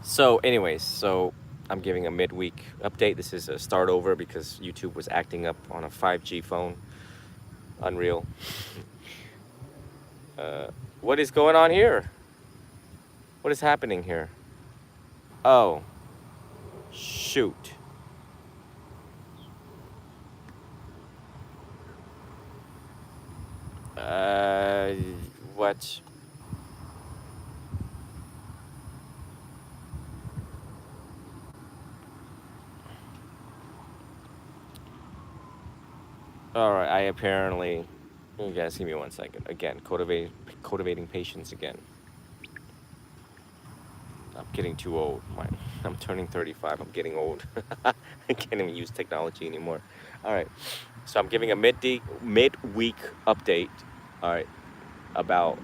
So, anyways, I'm giving a midweek update. This is a start over because YouTube was acting up on a 5G phone. Unreal. What is going on here? What is happening here? Oh, shoot. Uh, what? All right, I apparently. You guys, give me 1 second. Again, cultivating patience again. I'm getting too old. I'm turning 35. I'm getting old. I can't even use technology anymore. All right. So I'm giving a midweek update. All right, about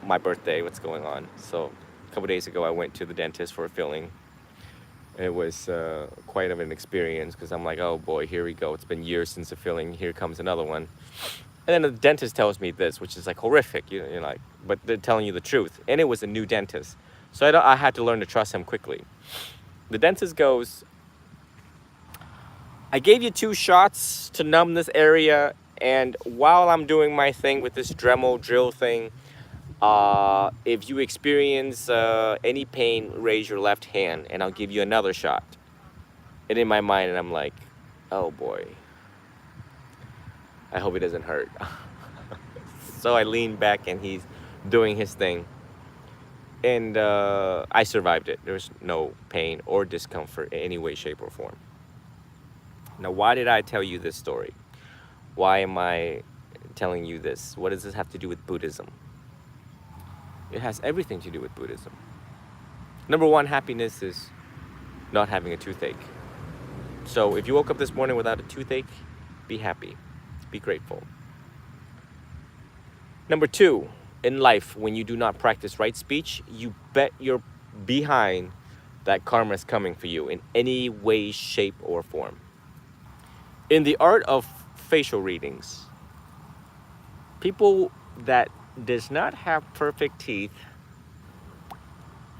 my birthday. What's going on? So a couple days ago, I went to the dentist for a filling. It was quite of an experience because I'm like, oh boy, here we go. It's been years since a filling. Here comes another one. And then the dentist tells me this, which is like horrific. You're like, but they're telling you the truth. And it was a new dentist. So I had to learn to trust him quickly. The dentist goes, I gave you 2 shots to numb this area. And while I'm doing my thing with this Dremel drill thing, if you experience any pain, raise your left hand and I'll give you another shot. And in my mind, and I'm like, oh boy, I hope it doesn't hurt. So I lean back and he's doing his thing. And I survived it. There's no pain or discomfort in any way, shape, or form. Now, why did I tell you this story? Why am I telling you this? What does this have to do with Buddhism? It has everything to do with Buddhism. Number one, happiness is not having a toothache. So if you woke up this morning without a toothache, be happy, be grateful. Number two, in life, when you do not practice right speech, you bet you're behind that karma is coming for you in any way, shape, or form. In the art of facial readings, people that does not have perfect teeth,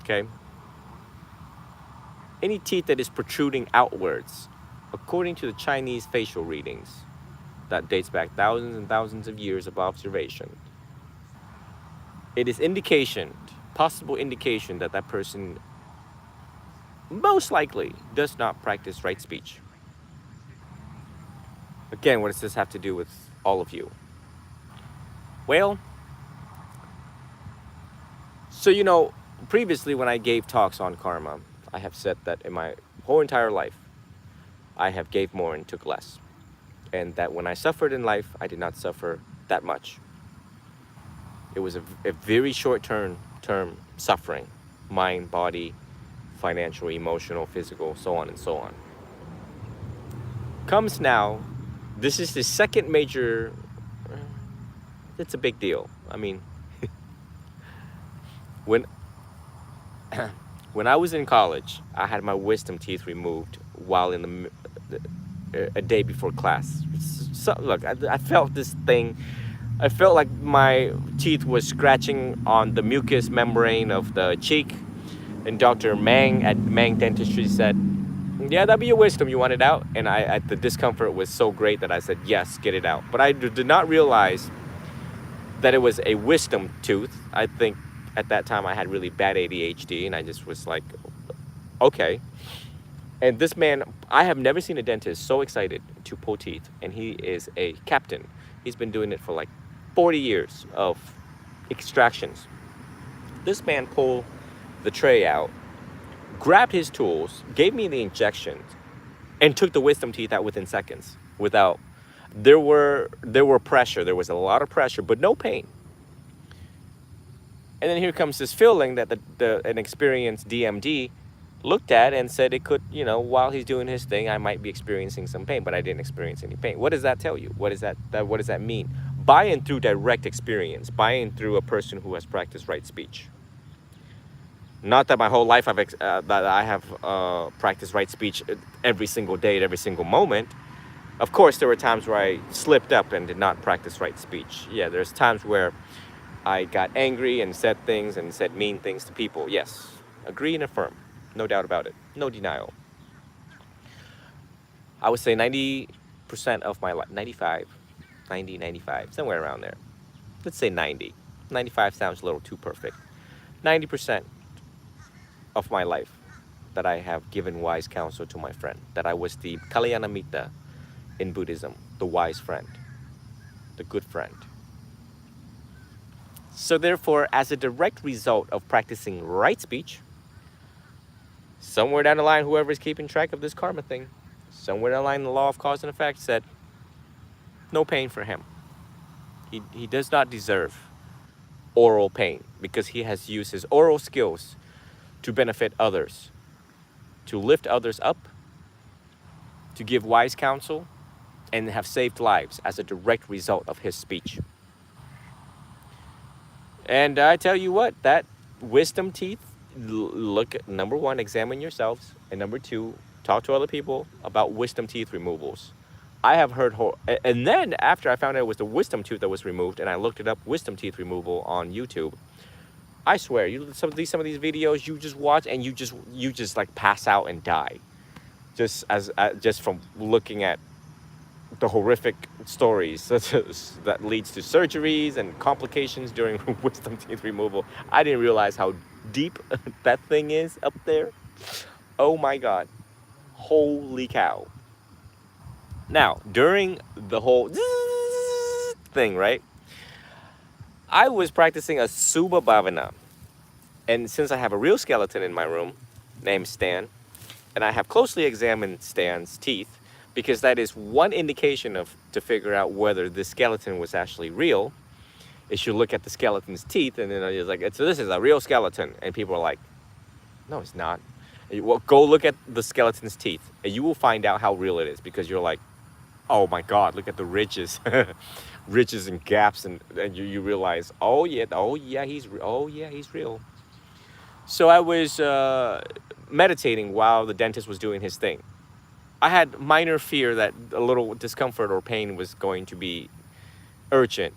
okay, any teeth that is protruding outwards, according to the Chinese facial readings, that dates back thousands and thousands of years of observation, it is indication, possible indication that that person most likely does not practice right speech. Again, what does this have to do with all of you? Well, so previously when I gave talks on karma, I have said that in my whole entire life, I have gave more and took less. And that when I suffered in life, I did not suffer that much. It was a very short-term suffering, mind, body, financial, emotional, physical, so on and so on. Comes now, this is the second major, it's a big deal. I mean, when I was in college, I had my wisdom teeth removed while in a day before class. So, look, I felt this thing. I felt like my teeth was scratching on the mucous membrane of the cheek. And Dr. Mang at Mang Dentistry said, yeah, that'd be your wisdom. You want it out? And the discomfort was so great that I said, yes, get it out. But I did not realize that it was a wisdom tooth. I think at that time I had really bad ADHD and I just was like, okay. And this man, I have never seen a dentist so excited to pull teeth. And he is a captain. He's been doing it for like 40 years of extractions. This man pulled the tray out, grabbed his tools, gave me the injections, and took the wisdom teeth out within seconds. There were pressure. There was a lot of pressure, but no pain. And then here comes this feeling that an experienced DMD looked at and said it could, while he's doing his thing, I might be experiencing some pain, but I didn't experience any pain. What does that tell you? What does that mean? Buy-in through direct experience. Buy-in through a person who has practiced right speech. Not that my whole life that I have practiced right speech every single day at every single moment. Of course, there were times where I slipped up and did not practice right speech. Yeah, there's times where I got angry and said things and said mean things to people. Yes, Agree and affirm. No doubt about it. No denial. I would say 90% of my life, 95, 90, 95, somewhere around there. Let's say 90. 95 sounds a little too perfect. 90% of my life that I have given wise counsel to my friend, that I was the Kalyanamitta in Buddhism, the wise friend, the good friend. So therefore, as a direct result of practicing right speech, somewhere down the line, whoever is keeping track of this karma thing, somewhere down the line, the law of cause and effect said, no pain for him. He does not deserve oral pain because he has used his oral skills to benefit others, to lift others up, to give wise counsel, and have saved lives as a direct result of his speech. And I tell you what, that wisdom teeth, look at, number one, examine yourselves, and number two, talk to other people about wisdom teeth removals. I have heard, and then after I found out it was the wisdom tooth that was removed, and I looked it up, wisdom teeth removal on YouTube, I swear, some of these videos you just watch and you just like pass out and die, just from looking at the horrific stories that leads to surgeries and complications during wisdom teeth removal. I didn't realize how deep that thing is up there. Oh my God, holy cow. Now, during the whole thing, right, I was practicing a Subha Bhavana. And since I have a real skeleton in my room named Stan, and I have closely examined Stan's teeth, because that is one indication to figure out whether the skeleton was actually real, is you look at the skeleton's teeth, and then it's like, so this is a real skeleton. And people are like, no, it's not. Well, go look at the skeleton's teeth, and you will find out how real it is, because you're like, oh my God, look at the ridges, ridges and gaps, and you realize, oh yeah, he's real. So I was meditating while the dentist was doing his thing. I had minor fear that a little discomfort or pain was going to be urgent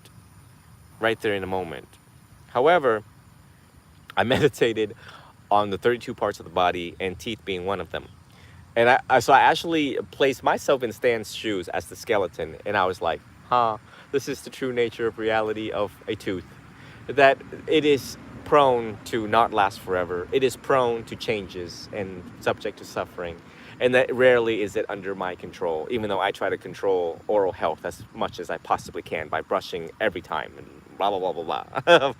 right there in the moment. However, I meditated on the 32 parts of the body, and teeth being one of them. And so I actually placed myself in Stan's shoes as the skeleton, and I was like, this is the true nature of reality of a tooth. That it is prone to not last forever. It is prone to changes and subject to suffering. And that rarely is it under my control, even though I try to control oral health as much as I possibly can by brushing every time and blah, blah, blah, blah, blah.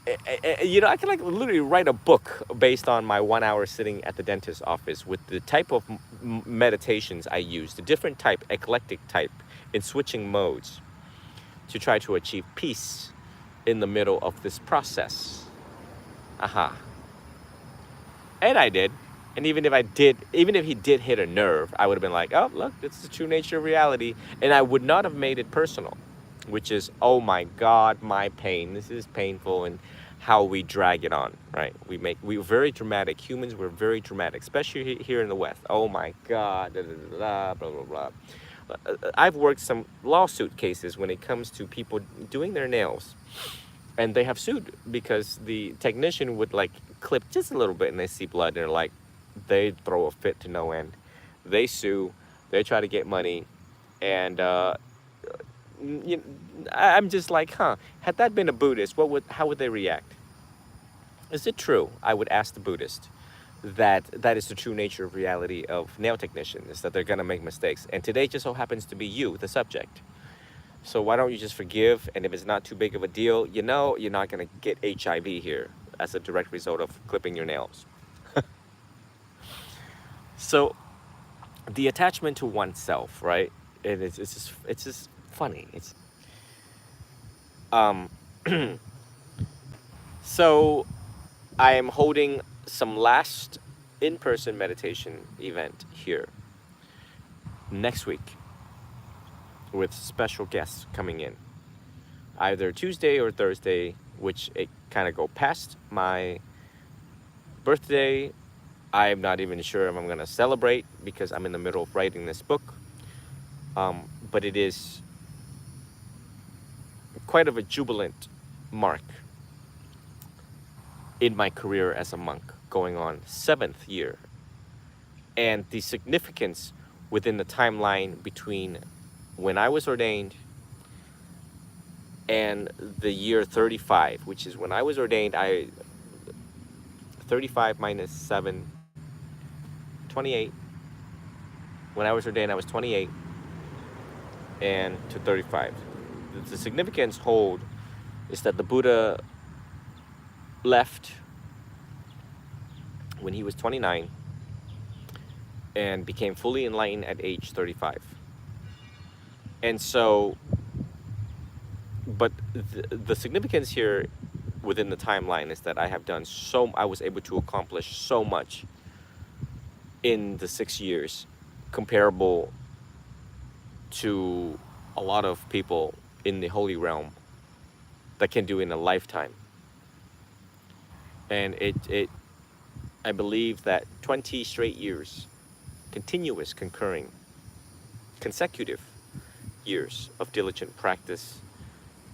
I can like literally write a book based on my 1 hour sitting at the dentist's office with the type of meditations I use, the different type, eclectic type, in switching modes to try to achieve peace in the middle of this process. And I did. And even if he did hit a nerve, I would have been like, oh, look, it's the true nature of reality. And I would not have made it personal, which is, oh my God, my pain. This is painful, and how we drag it on, right? We're very dramatic. Humans, we're very dramatic, especially here in the West. Oh my God, blah, blah, blah, blah. I've worked some lawsuit cases when it comes to people doing their nails, and they have sued because the technician would like clip just a little bit and they see blood, and they're like, they throw a fit to no end. They sue, they try to get money, and I'm just like, had that been a Buddhist, how would they react? Is it true, I would ask the Buddhist, that is the true nature of reality of nail technicians, that they're gonna make mistakes, and today just so happens to be you, the subject. So why don't you just forgive, and if it's not too big of a deal, you're not gonna get HIV here as a direct result of clipping your nails. So the attachment to oneself, right? It's just funny. So I am holding some last in-person meditation event here next week with special guests coming in, either Tuesday or Thursday, which it kind of go past my birthday. I'm not even sure if I'm gonna celebrate because I'm in the middle of writing this book, but it is quite of a jubilant mark in my career as a monk, going on 7th year. And the significance within the timeline between when I was ordained and the year 35, which is when I was ordained. 35 minus 7, 28. When I was ordained, I was 28, and to 35. The significance hold is that the Buddha left when he was 29 and became fully enlightened at age 35. And so, but the significance here within the timeline is that I was able to accomplish so much in the 6 years, comparable to a lot of people in the holy realm that can do in a lifetime. And I believe that 20 straight years, continuous, concurring, consecutive years of diligent practice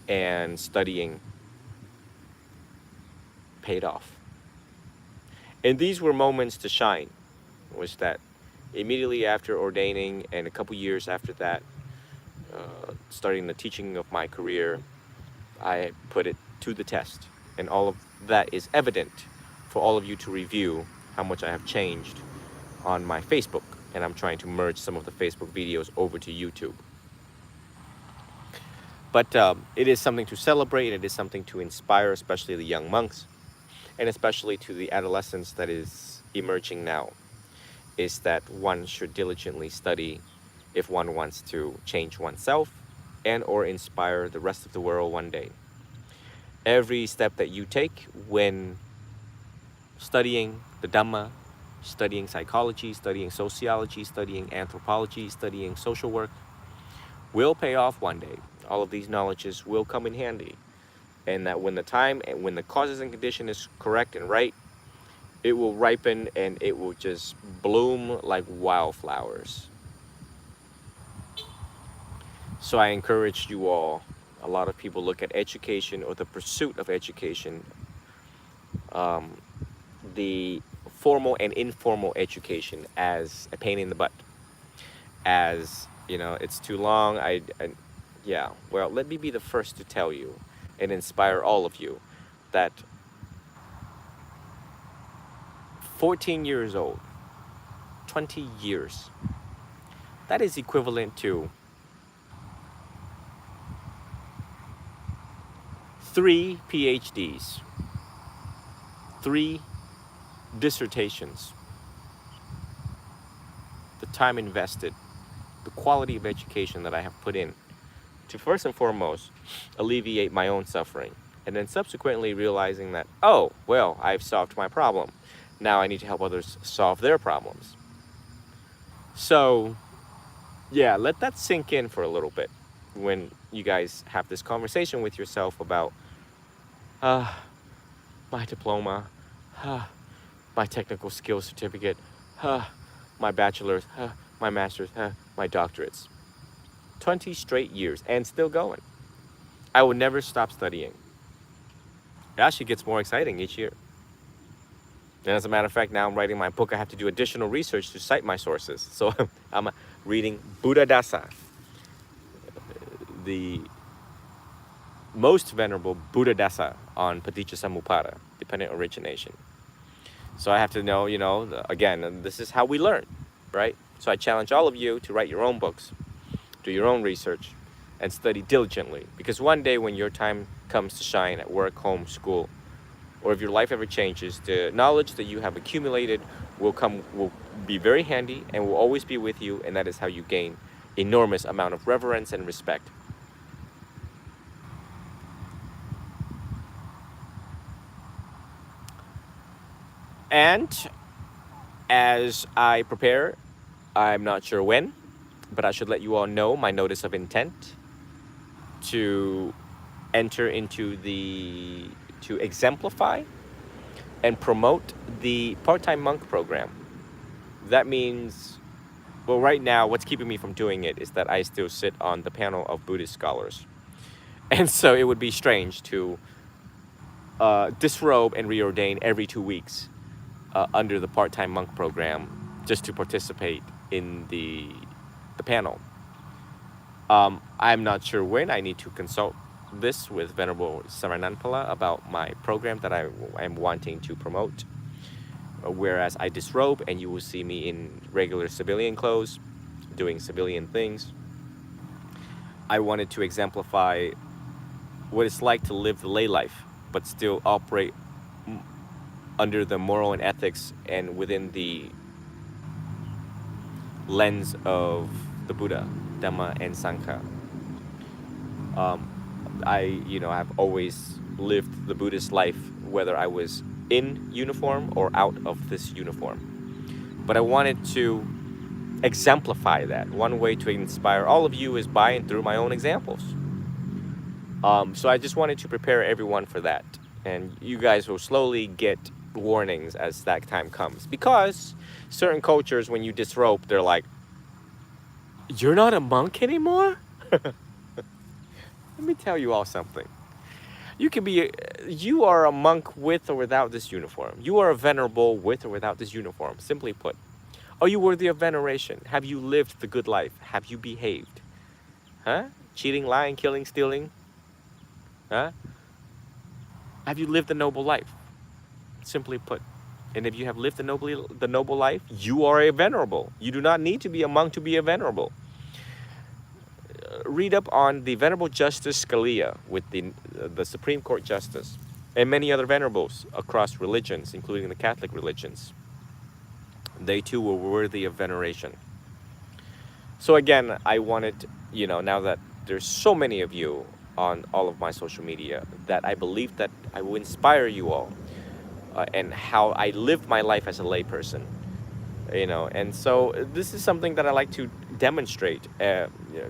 and studying paid off. And these were moments to shine. Was that immediately after ordaining and a couple years after that, starting the teaching of my career, I put it to the test. And all of that is evident for all of you to review how much I have changed on my Facebook. And I'm trying to merge some of the Facebook videos over to YouTube. But it is something to celebrate. It is something to inspire, especially the young monks, and especially to the adolescents that is emerging now, is that one should diligently study if one wants to change oneself and or inspire the rest of the world one day. Every step that you take when studying the Dhamma, studying psychology, studying sociology, studying anthropology, studying social work, will pay off one day. All of these knowledges will come in handy. And that when the time and when the causes and condition is correct and right, it will ripen and it will just bloom like wildflowers. So I encourage you all, a lot of people look at education or the pursuit of education, the formal and informal education, as a pain in the butt, as, you know, it's too long. Yeah, well, let me be the first to tell you and inspire all of you that 14 years old, 20 years, that is equivalent to 3 PhDs, 3 dissertations, the time invested, the quality of education that I have put in to first and foremost alleviate my own suffering, and then subsequently realizing that, oh, well, I've solved my problem. Now I need to help others solve their problems. So, yeah, let that sink in for a little bit when you guys have this conversation with yourself about my diploma, my technical skills certificate, my bachelor's, my master's, my doctorates. 20 straight years and still going. I will never stop studying. It actually gets more exciting each year. And as a matter of fact, now I'm writing my book. I have to do additional research to cite my sources. So I'm reading Buddhadasa, the most venerable Buddhadasa on Paticcasamuppada, dependent origination. So I have to know, you know, again, this is how we learn, right? So I challenge all of you to write your own books, do your own research, and study diligently. Because one day when your time comes to shine at work, home, school, or if your life ever changes, the knowledge that you have accumulated will be very handy and will always be with you, and that is how you gain enormous amount of reverence and respect. And as I prepare, I'm not sure when, but I should let you all know my notice of intent to enter into to exemplify and promote the part-time monk program. That means, well, right now, what's keeping me from doing it is that I still sit on the panel of Buddhist scholars. And so it would be strange to disrobe and reordain every 2 weeks under the part-time monk program just to participate in the panel. I'm not sure when. I need to consult this with Venerable Sarananpala about my program that I am wanting to promote. Whereas I disrobe and you will see me in regular civilian clothes, doing civilian things. I wanted to exemplify what it's like to live the lay life, but still operate under the moral and ethics and within the lens of the Buddha, Dhamma, and Sangha. I've always lived the Buddhist life, whether I was in uniform or out of this uniform. But I wanted to exemplify that. One way to inspire all of you is by and through my own examples. So I just wanted to prepare everyone for that. And you guys will slowly get warnings as that time comes. Because certain cultures, when you disrobe, they're like, "You're not a monk anymore?" Let me tell you all something. You are a monk with or without this uniform. You are a venerable with or without this uniform. Simply put, are you worthy of veneration? Have you lived the good life? Have you behaved? Huh? Cheating, lying, killing, stealing? Huh? Have you lived the noble life? Simply put. And if you have lived the noble life, you are a venerable. You do not need to be a monk to be a venerable. Read up on the Venerable Justice Scalia with the Supreme Court Justice and many other venerables across religions, including the Catholic religions. They too were worthy of veneration. So again, I wanted, now that there's so many of you on all of my social media, that I believe that I will inspire you all and how I lived my life as a layperson. And so this is something that I like to demonstrate a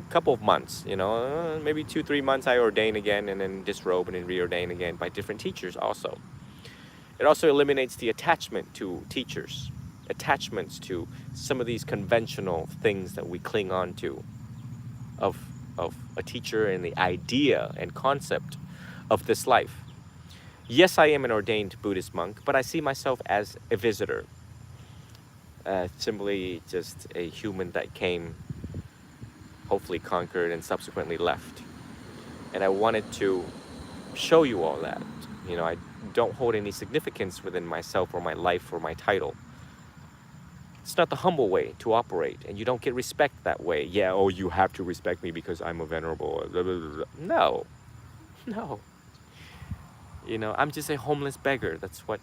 couple of months, maybe 2-3 months I ordain again and then disrobe and then reordain again by different teachers also. It also eliminates the attachment to teachers, attachments to some of these conventional things that we cling on to of a teacher and the idea and concept of this life. Yes, I am an ordained Buddhist monk, but I see myself as a visitor. Simply just a human that came, hopefully conquered, and subsequently left. And I wanted to show you all that. I don't hold any significance within myself or my life or my title. It's not the humble way to operate, and you don't get respect that way. Yeah, oh, you have to respect me because I'm a venerable. Blah, blah, blah. No. I'm just a homeless beggar. That's what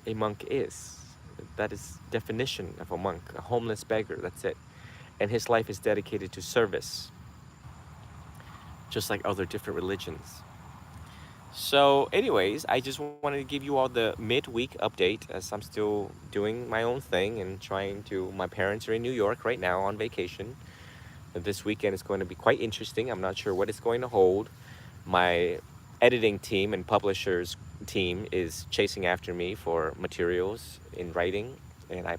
a monk is. That is definition of a monk, a homeless beggar, that's it. And his life is dedicated to service, just like other different religions. So anyways, I just wanted to give you all the midweek update as I'm still doing my own thing and my parents are in New York right now on vacation. This weekend is going to be quite interesting. I'm not sure what it's going to hold. My editing team and publishers team is chasing after me for materials in writing, and I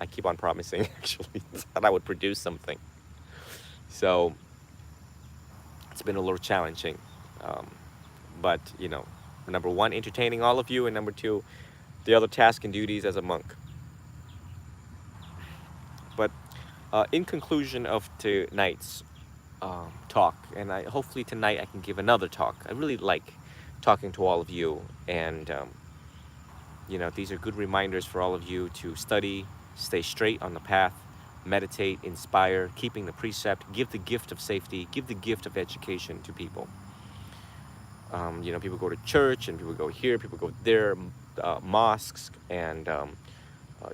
keep on promising actually that I would produce something. So it's been a little challenging, but number one, entertaining all of you, and number two, the other tasks and duties as a monk. But in conclusion of tonight's talk, and hopefully tonight I can give another talk. I really like talking to all of you, and these are good reminders for all of you to study, stay straight on the path, meditate, inspire, keeping the precept, give the gift of safety, give the gift of education to people. People go to church and people go here, people go there, mosques and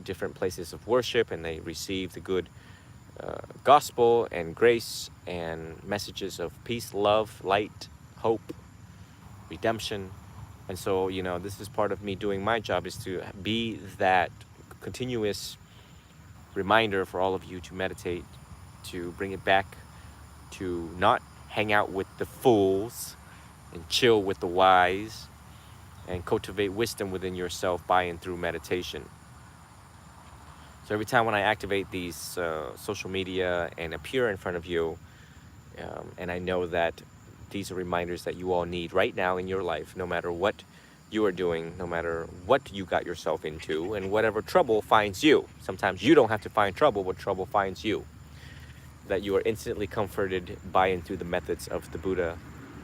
different places of worship, and they receive the good gospel and grace and messages of peace, love, light, hope, redemption. And so this is part of me doing my job, is to be that continuous reminder for all of you to meditate, to bring it back, to not hang out with the fools and chill with the wise, and cultivate wisdom within yourself by and through meditation. So every time when I activate these social media and appear in front of you, and I know that these are reminders that you all need right now in your life, no matter what you are doing, no matter what you got yourself into, and whatever trouble finds you. Sometimes you don't have to find trouble, but trouble finds you. That you are instantly comforted by and through the methods of the Buddha,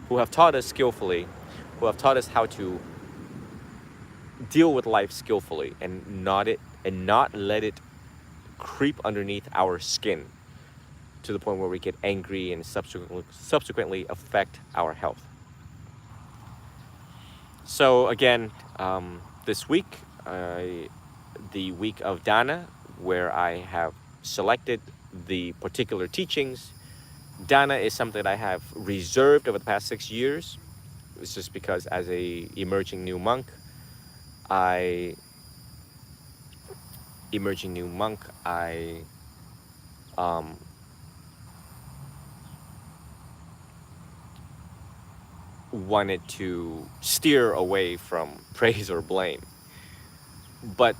who have taught us skillfully, who have taught us how to deal with life skillfully and not let it creep underneath our skin to the point where we get angry and subsequently affect our health. So again, this week, the week of Dana, where I have selected the particular teachings. Dana is something that I have reserved over the past 6 years. It's just because as a emerging new monk, I wanted to steer away from praise or blame. But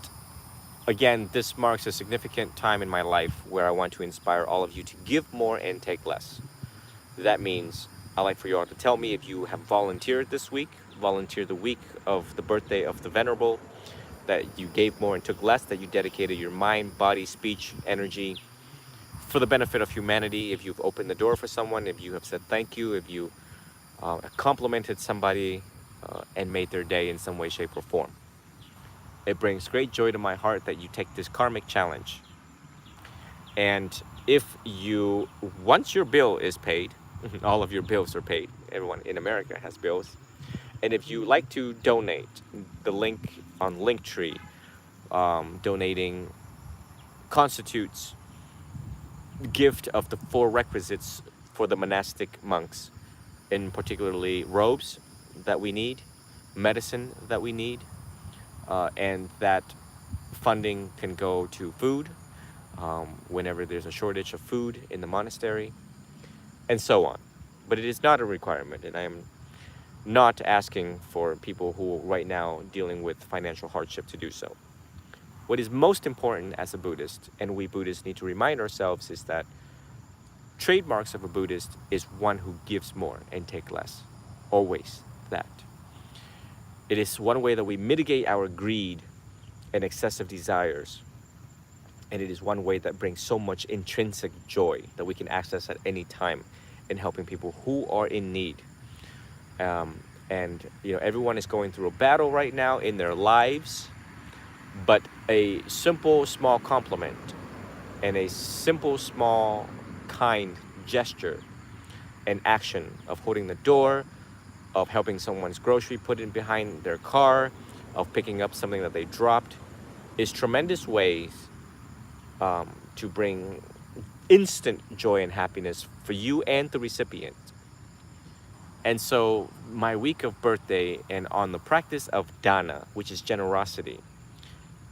again, this marks a significant time in my life where I want to inspire all of you to give more and take less. That means I'd like for you all to tell me if you have volunteered this week, volunteered the week of the birthday of the Venerable, that you gave more and took less, that you dedicated your mind, body, speech, energy for the benefit of humanity, if you've opened the door for someone, if you have said thank you, if you complimented somebody and made their day in some way, shape, or form. It brings great joy to my heart that you take this karmic challenge. And if you, once your bill is paid, all of your bills are paid, everyone in America has bills. And if you like to donate, the link on Linktree, donating constitutes gift of the 4 requisites for the monastic monks, in particularly robes that we need, medicine that we need, and that funding can go to food whenever there's a shortage of food in the monastery, and so on. But it is not a requirement, and I am not asking for people who right now dealing with financial hardship to do so. What is most important as a Buddhist, and we Buddhists need to remind ourselves, is that trademarks of a Buddhist is one who gives more and take less. Always that. It is one way that we mitigate our greed and excessive desires. And it is one way that brings so much intrinsic joy that we can access at any time in helping people who are in need. And you know, everyone is going through a battle right now in their lives, but a simple small compliment and a simple small kind gesture and action of holding the door, of helping someone's grocery put in behind their car, of picking up something that they dropped, is tremendous ways to bring instant joy and happiness for you and the recipient. And so my week of birthday, and on the practice of Dana, which is generosity,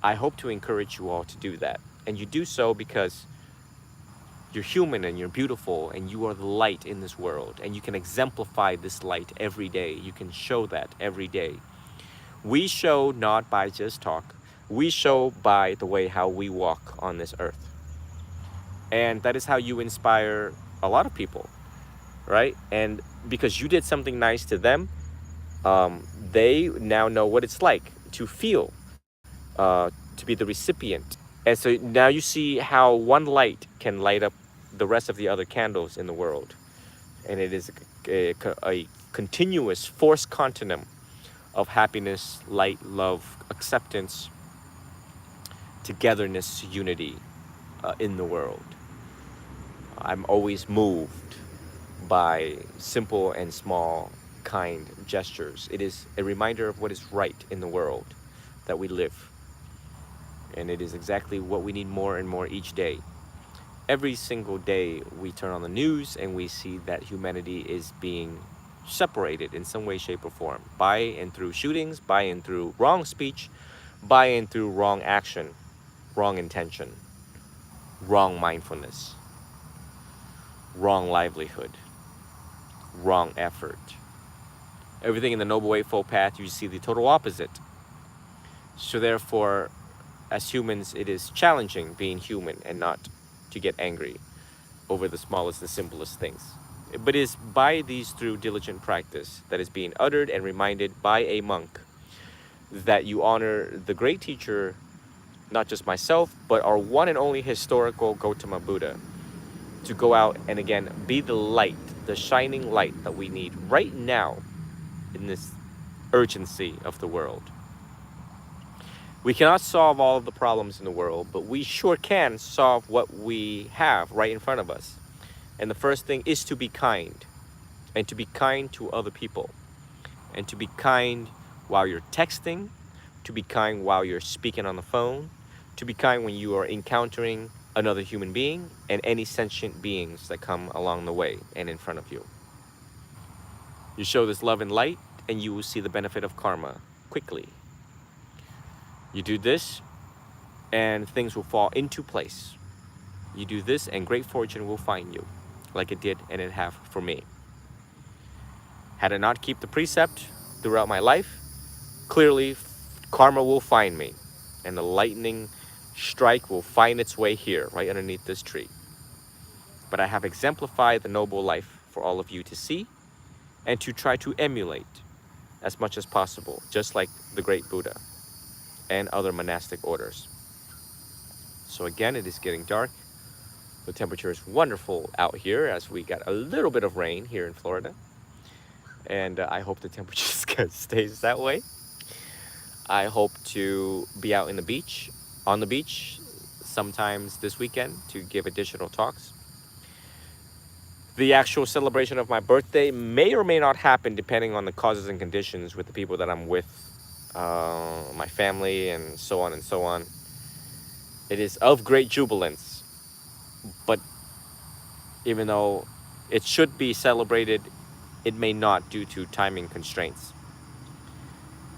I hope to encourage you all to do that. And you do so because you're human and you're beautiful and you are the light in this world, and you can exemplify this light every day. You can show that every day. We show not by just talk. We show by the way how we walk on this earth. And that is how you inspire a lot of people, right? And because you did something nice to them, they now know what it's like to feel, to be the recipient. And so now you see how one light can light up the rest of the other candles in the world. And it is a continuous force continuum of happiness, light, love, acceptance, togetherness, unity in the world. I'm always moved by simple and small, kind gestures. It is a reminder of what is right in the world that we live. And it is exactly what we need more and more each day. Every single day we turn on the news and we see that humanity is being separated in some way, shape, or form, by and through shootings, by and through wrong speech, by and through wrong action, wrong intention, wrong mindfulness, wrong livelihood, wrong effort. Everything in the Noble Eightfold Path, you see the total opposite. So therefore, as humans, it is challenging being human and not to get angry over the smallest and simplest things. But it is by these through diligent practice that is being uttered and reminded by a monk that you honor the great teacher, not just myself, but our one and only historical Gautama Buddha, to go out and again be the light, the shining light that we need right now in this urgency of the world. We cannot solve all of the problems in the world, but we sure can solve what we have right in front of us. And the first thing is to be kind, and to be kind to other people, and to be kind while you're texting, to be kind while you're speaking on the phone, to be kind when you are encountering another human being and any sentient beings that come along the way and in front of you. You show this love and light, and you will see the benefit of karma quickly. You do this, and things will fall into place. You do this, and great fortune will find you, like it did and it have for me. Had I not keep the precept throughout my life, clearly karma will find me, and the lightning strike will find its way here, right underneath this tree. But I have exemplified the noble life for all of you to see and to try to emulate as much as possible, just like the great Buddha and other monastic orders. So again, it is getting dark. The temperature is wonderful out here, as we got a little bit of rain here in Florida. And I hope the temperature stays that way. I hope to be out on the beach sometimes this weekend to give additional talks. The actual celebration of my birthday may or may not happen depending on the causes and conditions with the people that I'm with, my family, and so on and so on. It is of great jubilance, but even though it should be celebrated, it may not due to timing constraints.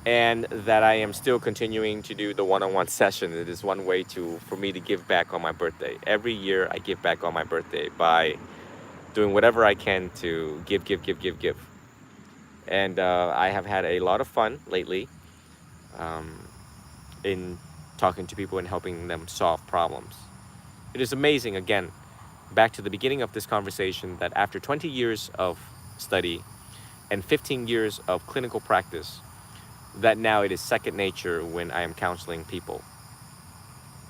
And that I am still continuing to do the one-on-one session. It is one way for me to give back on my birthday. Every year I give back on my birthday by doing whatever I can to give. And I have had a lot of fun lately in talking to people and helping them solve problems. It is amazing, again, back to the beginning of this conversation, that after 20 years of study and 15 years of clinical practice, that now it is second nature when I am counseling people.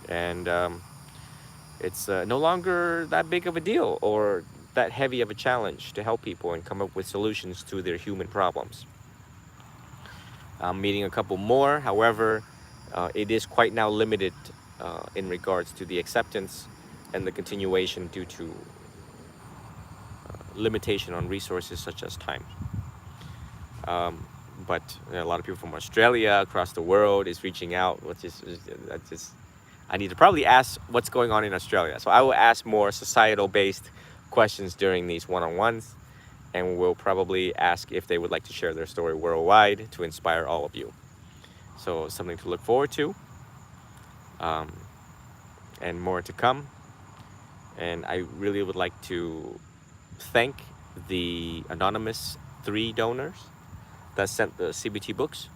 And it's no longer that big of a deal or that heavy of a challenge to help people and come up with solutions to their human problems. I'm meeting a couple more, however, it is quite now limited in regards to the acceptance and the continuation due to limitation on resources such as time. But a lot of people from Australia, across the world, is reaching out, which is I need to probably ask what's going on in Australia. So I will ask more societal-based questions during these one-on-ones, and we'll probably ask if they would like to share their story worldwide to inspire all of you. So something to look forward to, and more to come. And I really would like to thank the anonymous 3 donors that sent the CBT books.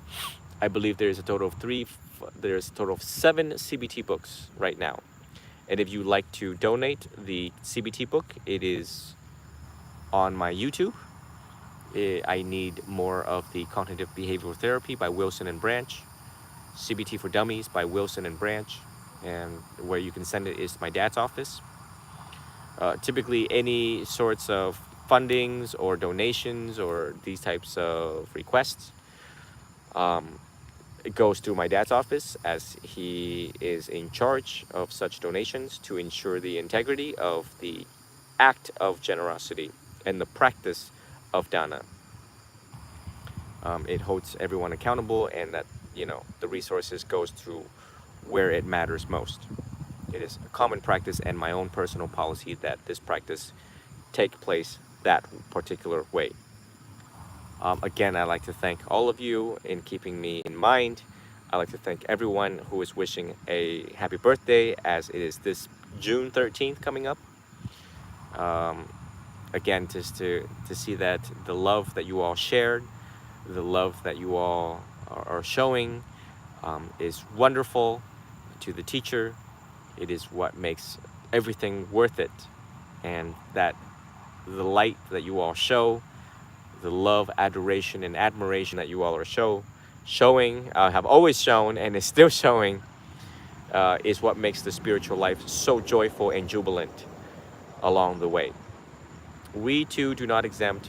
I believe there's a total of 7 CBT books right now. And if you'd like to donate the CBT book, it is on my YouTube. I need more of the Cognitive Behavioral Therapy by Wilson and Branch, CBT for Dummies by Wilson and Branch, and where you can send it is my dad's office. Typically any sorts of fundings or donations or these types of requests, it goes to my dad's office, as he is in charge of such donations to ensure the integrity of the act of generosity and the practice of dana. It holds everyone accountable, and that, you know, the resources goes to where it matters most. It is a common practice and my own personal policy that this practice take place that particular way. Again, I'd like to thank all of you in keeping me in mind. I'd like to thank everyone who is wishing a happy birthday, as it is this June 13th coming up. Again, just to see that the love that you all shared, the love that you all are showing is wonderful to the teacher. It is what makes everything worth it, and that the light that you all show, the love, adoration, and admiration that you all are have always shown, and is still showing, is what makes the spiritual life so joyful and jubilant along the way. We too do not exempt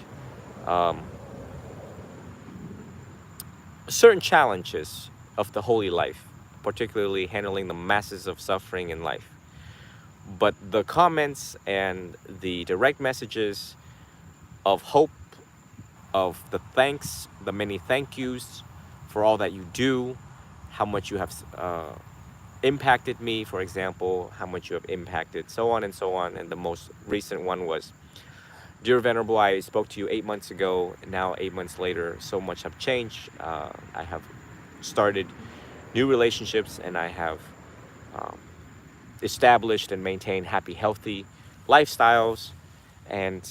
certain challenges of the holy life, particularly handling the masses of suffering in life. But the comments and the direct messages of hope, of the thanks, the many thank yous for all that you do, how much you have impacted me, for example, how much you have impacted, so on and so on. And the most recent one was, "Dear Venerable, I spoke to you 8 months ago. Now 8 months later, so much have changed. I have started new relationships, and I have established and maintained happy, healthy lifestyles. And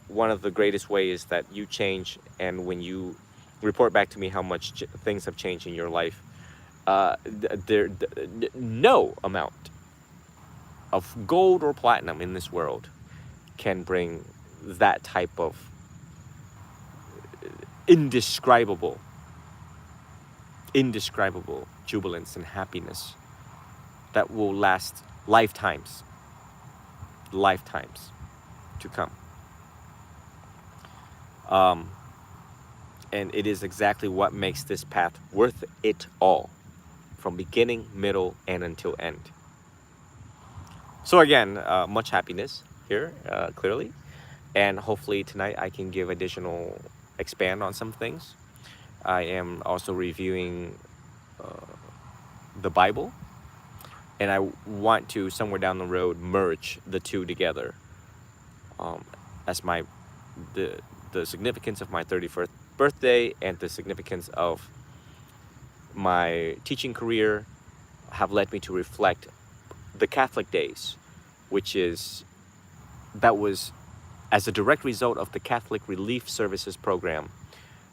one of the greatest ways that you change, and when you report back to me how much things have changed in your life, no amount of gold or platinum in this world can bring that type of indescribable jubilance and happiness that will last lifetimes to come. And it is exactly what makes this path worth it all, from beginning, middle, and until end. So again, much happiness here, clearly. And hopefully tonight I can give expand on some things. I am also reviewing the Bible, and I want to, somewhere down the road, merge the two together as the significance of my 31st birthday and the significance of my teaching career have led me to reflect the Catholic days, that was as a direct result of the Catholic Relief Services program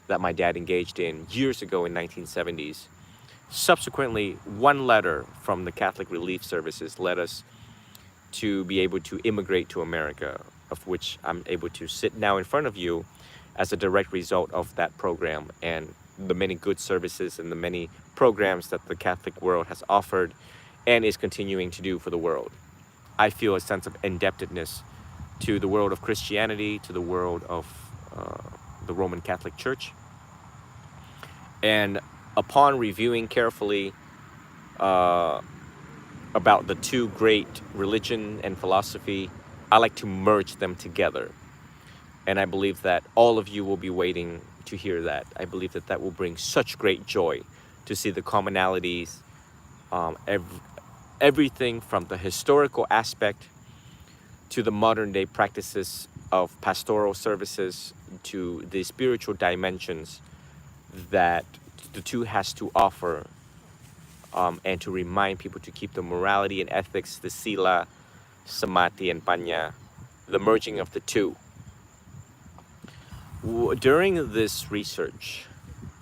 that my dad engaged in years ago in 1970s. Subsequently, one letter from the Catholic Relief Services led us to be able to immigrate to America, of which I'm able to sit now in front of you as a direct result of that program and the many good services and the many programs that the Catholic world has offered and is continuing to do for the world. I feel a sense of indebtedness to the world of Christianity, to the world of the Roman Catholic Church. And upon reviewing carefully about the two great religion and philosophy, I like to merge them together. And I believe that all of you will be waiting to hear that. I believe that that will bring such great joy to see the commonalities, everything from the historical aspect to the modern day practices of pastoral services to the spiritual dimensions that the two has to offer, and to remind people to keep the morality and ethics, the sila, samadhi, and panya, the merging of the two. During this research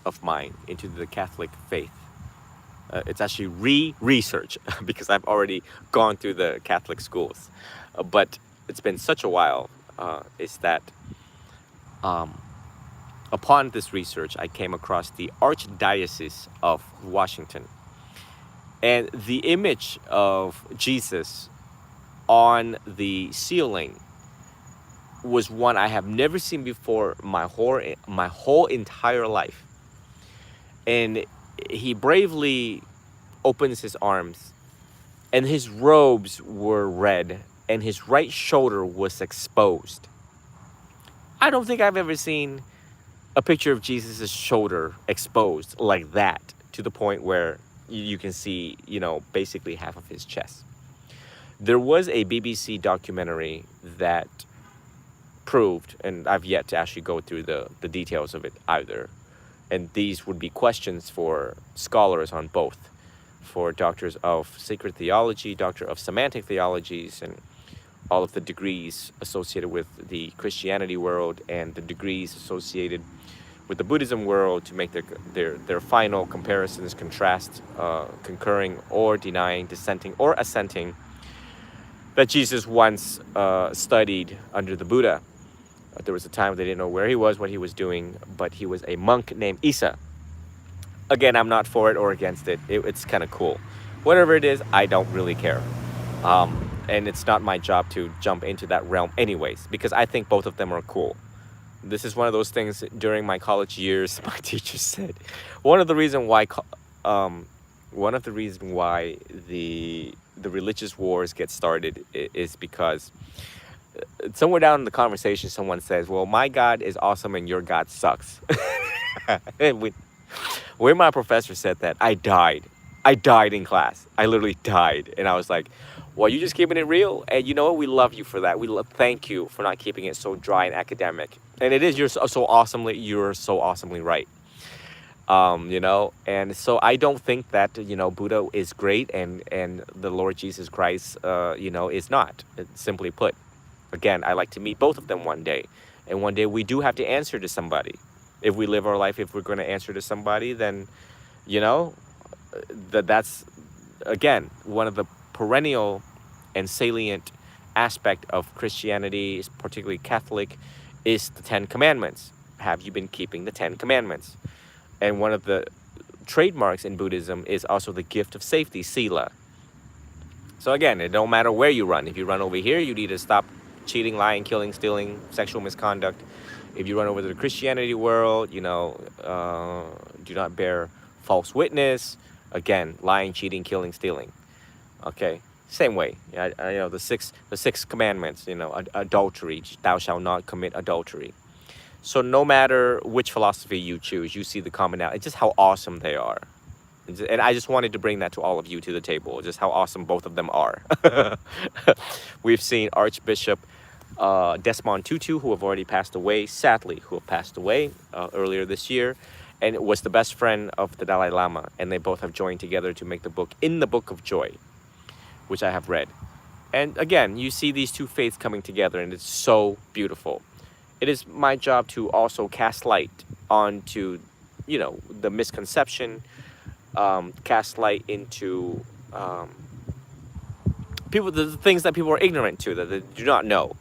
of mine into the Catholic faith, it's actually research because I've already gone through the Catholic schools, but it's been such a while, is that upon this research I came across the Archdiocese of Washington, and the image of Jesus on the ceiling was one I have never seen before my whole entire life. And he bravely opens his arms, and his robes were red, and his right shoulder was exposed. I don't think I've ever seen a picture of Jesus' shoulder exposed like that, to the point where you can see, basically half of his chest. There was a BBC documentary that proved, and I've yet to actually go through the details of it either, and these would be questions for scholars on both, for doctors of sacred theology, doctor of semantic theologies, and all of the degrees associated with the Christianity world and the degrees associated with the Buddhism world, to make their final comparisons, contrast, concurring or denying, dissenting or assenting, that Jesus once studied under the Buddha. There was a time they didn't know where he was, what he was doing, but he was a monk named Isa. Again, I'm not for it or against it. It's kind of cool. Whatever it is, I don't really care. And it's not my job to jump into that realm, anyways, because I think both of them are cool. This is one of those things during my college years. My teacher said one of the reason why, one of the reason why the religious wars get started is because somewhere down in the conversation, someone says, "Well, my God is awesome and your God sucks." And when my professor said that, I died. I died in class. I literally died, and I was like, "Well, you just keeping it real, and you know what? We love you for that. Thank you for not keeping it so dry and academic." And it is you're so awesomely right. And so I don't think that Buddha is great and the Lord Jesus Christ is not. Simply put, again, I like to meet both of them one day, and one day we do have to answer to somebody. If we live our life, if we're going to answer to somebody, then you know that's again one of the perennial and salient aspect of Christianity, particularly Catholic, is the Ten Commandments. Have you been keeping the Ten Commandments? And one of the trademarks in Buddhism is also the gift of safety, sila. So again, it don't matter where you run. If you run over here, you need to stop cheating, lying, killing, stealing, sexual misconduct. If you run over to the Christianity world, do not bear false witness. Again, lying, cheating, killing, stealing. Okay, same way. The six commandments. Adultery. Thou shalt not commit adultery. So no matter which philosophy you choose, you see the commonality. It's just how awesome they are. And I just wanted to bring that to all of you to the table, just how awesome both of them are. We've seen Archbishop Desmond Tutu, who have already passed away, sadly, who have passed away earlier this year, and was the best friend of the Dalai Lama. And they both have joined together to make the book In the Book of Joy, which I have read. And again, you see these two faiths coming together, and it's so beautiful. It is my job to also cast light onto, the misconception, cast light into the things that people are ignorant to, that they do not know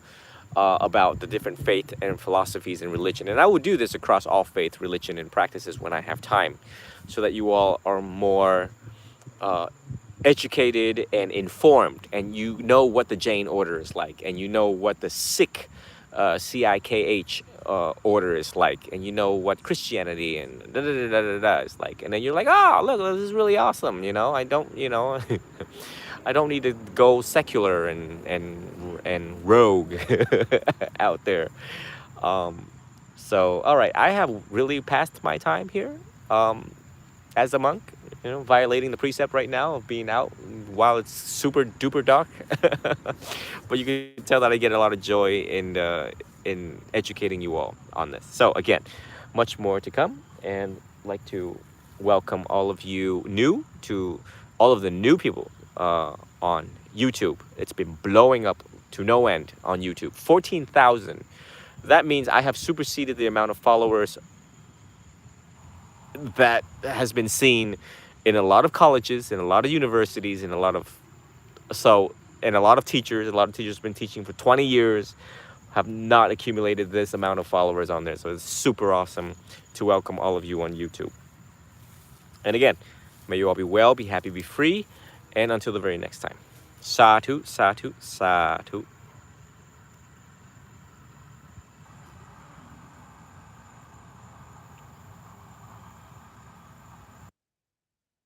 about the different faith and philosophies and religion. And I will do this across all faith, religion, and practices when I have time, so that you all are more educated and informed, and you know what the Jain order is like, and you know what the Sikh Sikh order is like, and you know what Christianity and is like, and then you're like, oh, look, this is really awesome. I don't I don't need to go secular and rogue out there. So all right, I have really passed my time here as a monk, violating the precept right now of being out while it's super duper dark. But you can tell that I get a lot of joy in educating you all on this. So again, much more to come, and I'd like to welcome all of you all of the new people on YouTube. It's been blowing up to no end on YouTube. 14,000. That means I have superseded the amount of followers that has been seen in a lot of colleges, in a lot of universities, and a lot of teachers. A lot of teachers have been teaching for 20 years, have not accumulated this amount of followers on there. So it's super awesome to welcome all of you on YouTube. And again, may you all be well, be happy, be free, and until the very next time. Sadhu, sadhu, sadhu.